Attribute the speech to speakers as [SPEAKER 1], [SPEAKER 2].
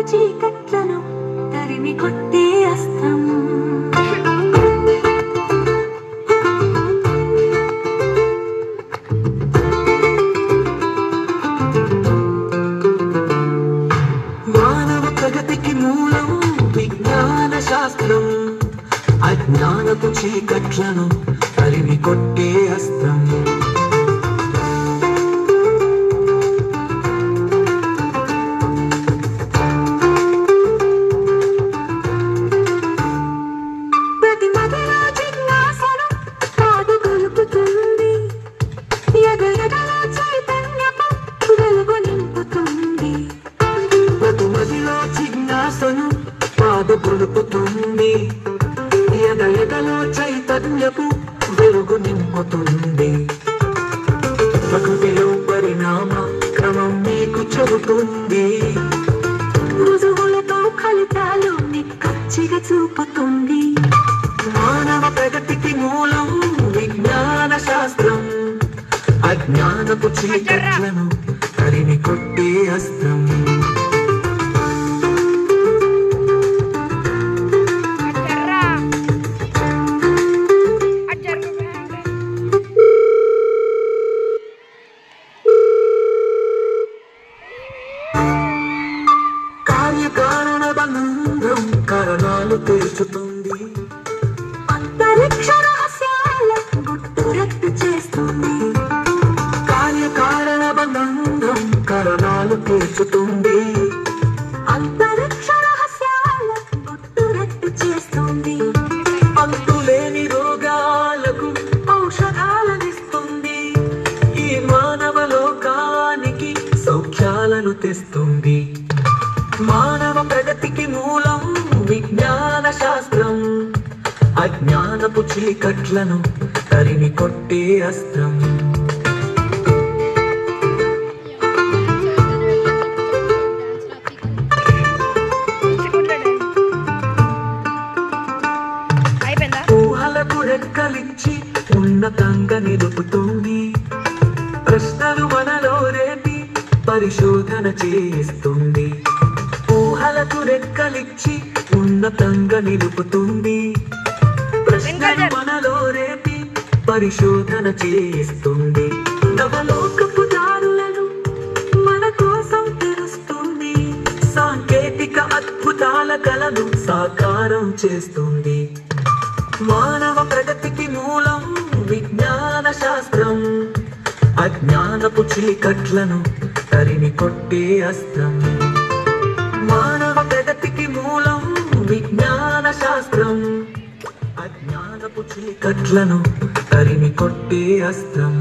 [SPEAKER 1] చీకట్లను తరిమి కొట్టే అస్త్రం. మానవ ప్రగతికి మూలం విజ్ఞాన శాస్త్రం, అజ్ఞానపు చీకట్లను తరిమి కొట్టే అస్త్రం. గొలుపుతుంది ఎదలో చైతన్యపు వెలుగు నింపుతుంది. ప్రకృతిలో పరిణామ క్రమం మీకు చెబుతుంది, రుజువులతో ఫలితాలు నిక్కచ్చిగా చూపుతుంది. మానవ ప్రగతికి మూలం విజ్ఞాన శాస్త్రం, అజ్ఞానపు చీకట్లను తరిమి కొట్టే అస్త్రం. కార్యకారణ బంధం కారణాలు తీర్చుతుంది, అంతరిక్ష రహస్యాల గుట్టురట్టు చేస్తుంది. కార్యకారణ బంధం కారణాలు తీర్చుతుంది, అంతరిక్ష రహస్యాల గుట్టురట్టు చేస్తుంది. అంతులేని రోగాలకు ఔషధాలనిస్తుంది, ఈ మానవ లోకానికి సౌఖ్యాలను తెస్తుంది. మానవ ప్రగతికి మూలం విజ్ఞాన శాస్త్రం, అజ్ఞానపు చీకట్లను తరిమి కొట్టే అస్త్రం. ఊహలకు రెక్కలిచ్చి ఉన్నతంగా నిలుపుతుంది, ప్రశ్నలు మనలో రేపి పరిశోధన చేస్తుంది. ఊహలకు రెక్కలిచ్చి ఉన్నతంగా నిలుపుతుంది, ప్రశ్నలు మనలో రేపి పరిశోధన చేస్తుంది. నవలోకపు దారులను మన కోసం తెరుస్తుంది, సాంకేతిక అద్భుతాల కలను సాకారం చేస్తుంది. మానవ ప్రగతికి మూలం విజ్ఞాన శాస్త్రం, అజ్ఞానపు చీకట్లను తరిమి కొట్టే అస్త్రం. మానవ ప్రగతికి మూలం విజ్ఞాన శాస్త్రం, అజ్ఞానపు చీకట్లను తరిమి కొట్టే అస్త్రం.